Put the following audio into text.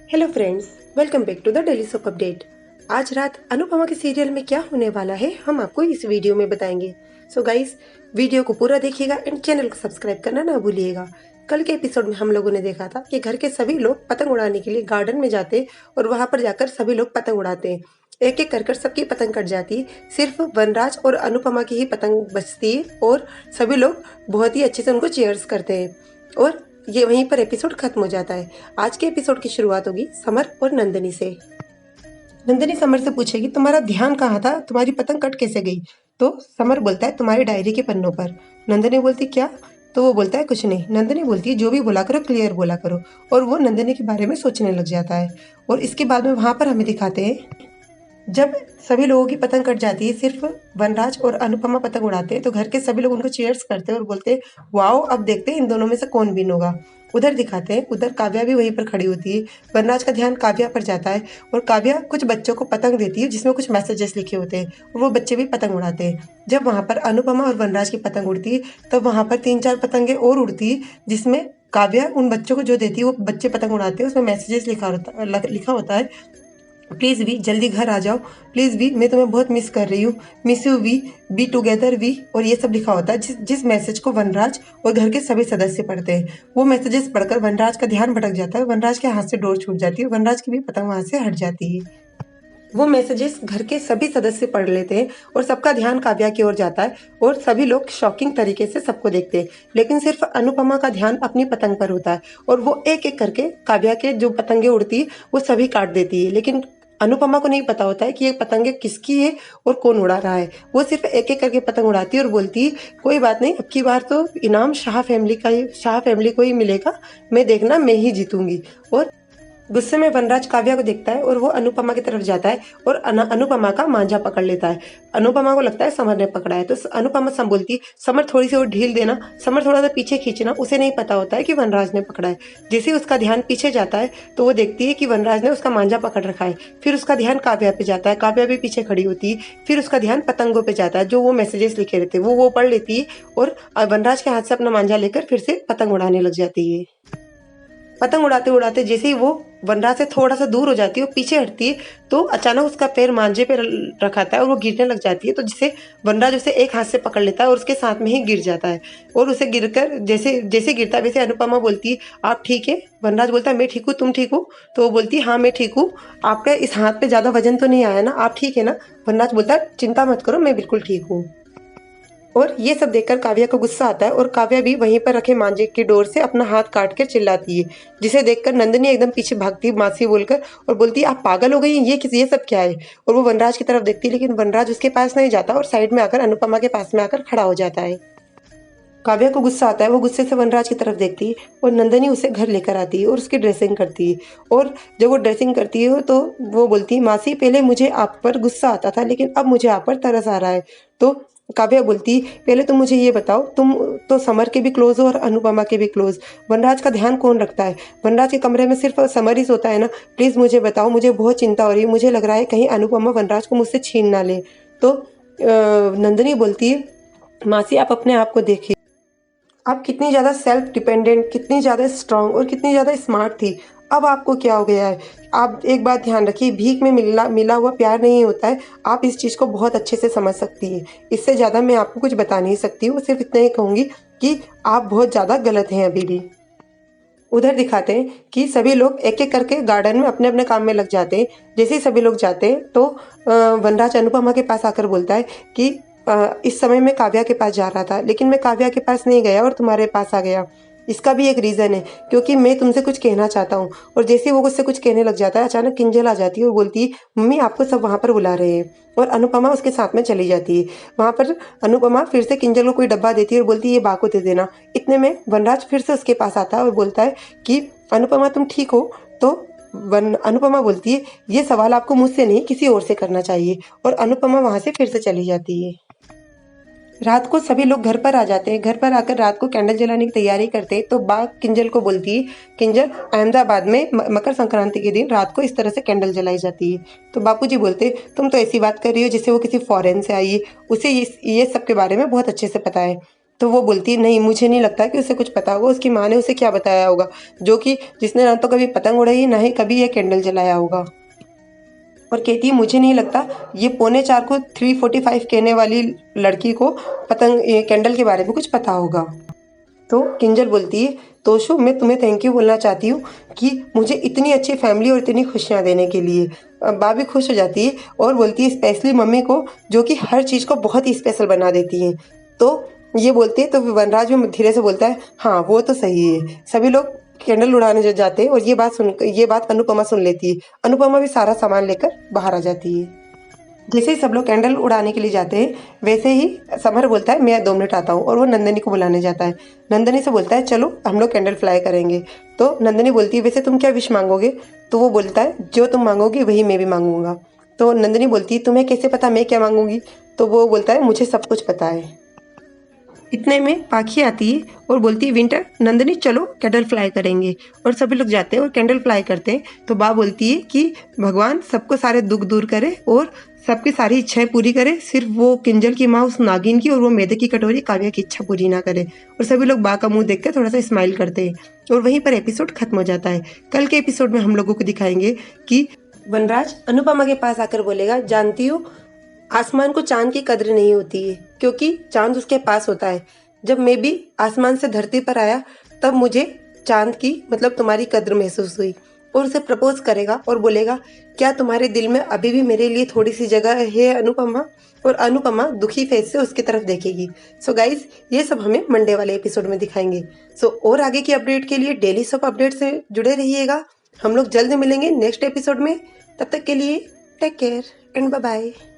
Hello friends, welcome back to the daily soap update. आज रात अनुपमा के सीरियल में क्या होने वाला है हम आपको इस वीडियो में बताएंगे। सो गाइस, वीडियो को पूरा देखिएगा एंड चैनल को सब्सक्राइब करना ना भूलिएगा। कल के एपिसोड में हम लोगों ने देखा था कि घर के सभी लोग पतंग उड़ाने के लिए गार्डन में जाते और वहां पर जाकर सभी लोग पतंग उड़ाते हैं। एक एक कर सबकी पतंग कट जाती, सिर्फ वनराज और अनुपमा की ही पतंग बचती है और सभी लोग बहुत ही अच्छे से उनको चीयर्स करते हैं और ये वहीं पर एपिसोड खत्म हो जाता है। आज के एपिसोड की शुरुआत होगी समर और नंदिनी से। नंदिनी समर से पूछेगी तुम्हारा ध्यान कहाँ था, तुम्हारी पतंग कट कैसे गई। तो समर बोलता है तुम्हारी डायरी के पन्नों पर। नंदिनी बोलती क्या। तो वो बोलता है कुछ नहीं। नंदिनी बोलती है जो भी बोला करो क्लियर बोला करो। और वो नंदिनी के बारे में सोचने लग जाता है। और इसके बाद में वहां पर हमें दिखाते हैं जब सभी लोगों की पतंग कट जाती है, सिर्फ वनराज और अनुपमा पतंग उड़ाते हैं तो घर के सभी लोग उनको चीयर्स करते हैं और बोलते हैं वाओ, अब देखते हैं इन दोनों में से कौन विन होगा। उधर दिखाते हैं, उधर काव्या भी वहीं पर खड़ी होती है। वनराज का ध्यान काव्या पर जाता है और काव्या कुछ बच्चों को पतंग देती है जिसमें कुछ मैसेजेस लिखे होते हैं और वो बच्चे भी पतंग उड़ाते हैं। जब वहां पर अनुपमा और वनराज की पतंग उड़ती है तब वहां पर 3-4 पतंगे और उड़ती है जिसमें काव्या उन बच्चों को जो देती है वो बच्चे पतंग उड़ाते हैं। उसमें मैसेजेस लिखा होता है प्लीज़ वी जल्दी घर आ जाओ, प्लीज़ वी मैं तुम्हें बहुत मिस कर रही हूँ, miss you we, be together we. और ये सब लिखा होता है जिस मैसेज को वनराज और घर के सभी सदस्य पढ़ते हैं। वो मैसेजेस पढ़कर वनराज का ध्यान भटक जाता है, वनराज के हाथ से डोर छूट जाती है, वनराज की भी पतंग वहां से हट जाती है। वो मैसेजेस घर के सभी सदस्य पढ़ लेते हैं और सबका ध्यान काव्या की ओर जाता है और सभी लोग शॉकिंग तरीके से सबको देखते हैं, लेकिन सिर्फ अनुपमा का ध्यान अपनी पतंग पर होता है और वो एक एक करके काव्या के जो पतंगे उड़ती है वो सभी काट देती है। लेकिन अनुपमा को नहीं पता होता है कि ये पतंगे किसकी है और कौन उड़ा रहा है। वो सिर्फ एक एक करके पतंग उड़ाती है और बोलती है कोई बात नहीं, अब की बार तो इनाम शाह फैमिली को ही मिलेगा, मैं देखना मैं ही जीतूंगी। और गुस्से में वनराज काव्या को देखता है और वो अनुपमा की तरफ जाता है और अनुपमा का मांझा पकड़ लेता है। अनुपमा को लगता है समर ने पकड़ा है तो अनुपमा सम बोलती समर थोड़ी सी और ढील देना, समर थोड़ा सा पीछे खींचना। उसे नहीं पता होता है कि वनराज ने पकड़ा है। जैसे ही उसका ध्यान पीछे जाता है तो वो देखती है कि वनराज ने उसका मांझा पकड़ रखा है। फिर उसका ध्यान काव्या पे जाता है, काव्या भी पीछे खड़ी होती है। फिर उसका ध्यान पतंगों पे जाता है, जो वो मैसेजेस लिखे रहते हैं वो पढ़ लेती है और वनराज के हाथ से अपना मांझा लेकर फिर से पतंग उड़ाने लग जाती है। पतंग उड़ाते उड़ाते जैसे ही वो वनराज से थोड़ा सा दूर हो जाती है, वो पीछे हटती है तो अचानक उसका पैर मांझे पे रखा था और वो गिरने लग जाती है। तो जिसे वनराज उसे एक हाथ से पकड़ लेता है और उसके साथ में ही गिर जाता है और उसे गिरकर जैसे जैसे गिरता है वैसे अनुपमा बोलती है आप ठीक है। वनराज बोलता है मैं ठीक हूँ, तुम ठीक हो। तो वो बोलती है हाँ मैं ठीक हूँ, आपका इस हाथ पे ज्यादा वजन तो नहीं आया ना, आप ठीक है ना। वनराज बोलता है चिंता मत करो, मैं बिल्कुल ठीक हूँ। और ये सब देखकर काव्या को गुस्सा आता है और काव्या भी वहीं पर रखे मांझे की डोर से अपना हाथ काट कर चिल्लाती है, जिसे देखकर नंदिनी एकदम पीछे भागती है मासी बोलकर और बोलती है आप पागल हो गई हैं, ये सब क्या है। और वो वनराज की तरफ देखती है लेकिन वनराज उसके पास नहीं जाता और साइड में आकर अनुपमा के पास में आकर खड़ा हो जाता है। काव्या को गुस्सा आता है, वो गुस्से से वनराज की तरफ देखती है और नंदिनी उसे घर लेकर आती है और उसकी ड्रेसिंग करती है। और जब वो ड्रेसिंग करती है तो वो बोलती है मासी पहले मुझे आप पर गुस्सा आता था लेकिन अब मुझे आप पर तरस आ रहा है। तो काव्या बोलती पहले तुम मुझे ये बताओ, तुम तो समर के भी क्लोज हो और अनुपमा के भी क्लोज, वनराज का ध्यान कौन रखता है। वनराज के कमरे में सिर्फ समर ही सोता है ना, प्लीज मुझे बताओ, मुझे बहुत चिंता हो रही है, मुझे लग रहा है कहीं अनुपमा वनराज को मुझसे छीन ना ले। तो नंदिनी बोलती है मासी आप अपने आप को देखिए, आप कितनी ज़्यादा सेल्फ डिपेंडेंट, कितनी ज़्यादा स्ट्रांग और कितनी ज़्यादा स्मार्ट थी, अब आपको क्या हो गया है। आप एक बात ध्यान रखिए, भीख में मिला हुआ प्यार नहीं होता है। आप इस चीज़ को बहुत अच्छे से समझ सकती है, इससे ज़्यादा मैं आपको कुछ बता नहीं सकती हूँ। सिर्फ इतना ही कहूँगी कि आप बहुत ज़्यादा गलत हैं अभी भी। उधर दिखाते हैं कि सभी लोग एक एक करके गार्डन में अपने अपने काम में लग जाते हैं। जैसे ही सभी लोग जाते हैं तो वनराज अनुपमा के पास आकर बोलता है कि इस समय मैं काव्या के पास जा रहा था लेकिन मैं काव्या के पास नहीं गया और तुम्हारे पास आ गया। इसका भी एक रीज़न है क्योंकि मैं तुमसे कुछ कहना चाहता हूँ। और जैसे ही वो उससे कुछ कहने लग जाता है अचानक किंजल आ जाती है और बोलती है मम्मी आपको सब वहाँ पर बुला रहे हैं। और अनुपमा उसके साथ में चली जाती है। वहाँ पर अनुपमा फिर से किंजल को कोई डब्बा देती है और बोलती है ये बा को दे देना। इतने में वनराज फिर से उसके पास आता है और बोलता है कि अनुपमा तुम ठीक हो। तो अनुपमा बोलती है ये सवाल आपको मुझसे नहीं किसी और से करना चाहिए। और अनुपमा वहाँ से फिर से चली जाती है। रात को सभी लोग घर पर आ जाते हैं। घर पर आकर रात को कैंडल जलाने की तैयारी करते हैं तो बा किंजल को बोलती है किंजल अहमदाबाद में मकर संक्रांति के दिन रात को इस तरह से कैंडल जलाई जाती है। तो बापूजी बोलते तुम तो ऐसी बात कर रही हो जैसे वो किसी फॉरेन से आई है, उसे ये सब के बारे में बहुत अच्छे से पता है। तो वो बोलती है नहीं, मुझे नहीं लगता कि उसे कुछ पता होगा, उसकी माँ ने उसे क्या बताया होगा, जो कि जिसने ना तो कभी पतंग उड़ाई ना ही कभी ये कैंडल जलाया होगा। और कहती है मुझे नहीं लगता ये 3:45 को 3:45 कहने वाली लड़की को पतंग कैंडल के बारे में कुछ पता होगा। तो किंजल बोलती है तोशु, मैं तुम्हें थैंक यू बोलना चाहती हूँ कि मुझे इतनी अच्छी फैमिली और इतनी खुशियाँ देने के लिए। बा भी खुश हो जाती है और बोलती है स्पेशली मम्मी को, जो कि हर चीज़ को बहुत ही स्पेशल बना देती हैं। तो ये बोलती है तो वनराज भी धीरे से बोलता है हाँ वो तो सही है। सभी लोग कैंडल उड़ाने जो जाते हैं और ये बात अनुपमा सुन लेती है। अनुपमा भी सारा सामान लेकर बाहर आ जाती है। जैसे ही सब लोग कैंडल उड़ाने के लिए जाते हैं वैसे ही समर बोलता है मैं 2 मिनट आता हूँ, और वो नंदिनी को बुलाने जाता है। नंदिनी से बोलता है चलो हम लोग कैंडल फ्लाई करेंगे। तो नंदिनी बोलती है वैसे तुम क्या विश मांगोगे? तो वो बोलता है जो तुम मांगोगी वही मैं भी मांगूंगा। तो नंदिनी बोलती है तुम्हें कैसे पता मैं क्या मांगूंगी? तो वो बोलता है मुझे सब कुछ पता है। इतने में पाखी आती है और बोलती है विंटर, नंदिनी चलो कैंडल फ्लाई करेंगे। और सभी लोग जाते हैं और कैंडल फ्लाई करते हैं। तो बा बोलती है कि भगवान सबको सारे दुख दूर करे और सबकी सारी इच्छाएं पूरी करे, सिर्फ वो किंजल की माँ उस नागिन की और वो मैदे की कटोरी काव्या की इच्छा पूरी ना करे। और सभी लोग बा का मुंह देखकर थोड़ा सा स्माइल करते हैं और वहीं पर एपिसोड खत्म हो जाता है। कल के एपिसोड में हम लोगों को दिखाएंगे कि वनराज अनुपमा के पास आकर बोलेगा जानती हूँ आसमान को चांद की कद्र नहीं होती है, क्योंकि चांद उसके पास होता है। जब मैं भी आसमान से धरती पर आया तब मुझे चांद की मतलब तुम्हारी कद्र महसूस हुई। और उसे प्रपोज करेगा और बोलेगा क्या तुम्हारे दिल में अभी भी मेरे लिए थोड़ी सी जगह है अनुपमा? और अनुपमा दुखी फेस से उसकी तरफ देखेगी। सो गाइज ये सब हमें मंडे वाले एपिसोड में दिखाएंगे। सो और आगे की अपडेट के लिए डेली सब अपडेट से जुड़े रहिएगा। हम लोग जल्द मिलेंगे नेक्स्ट एपिसोड में। तब तक के लिए take care and bye bye.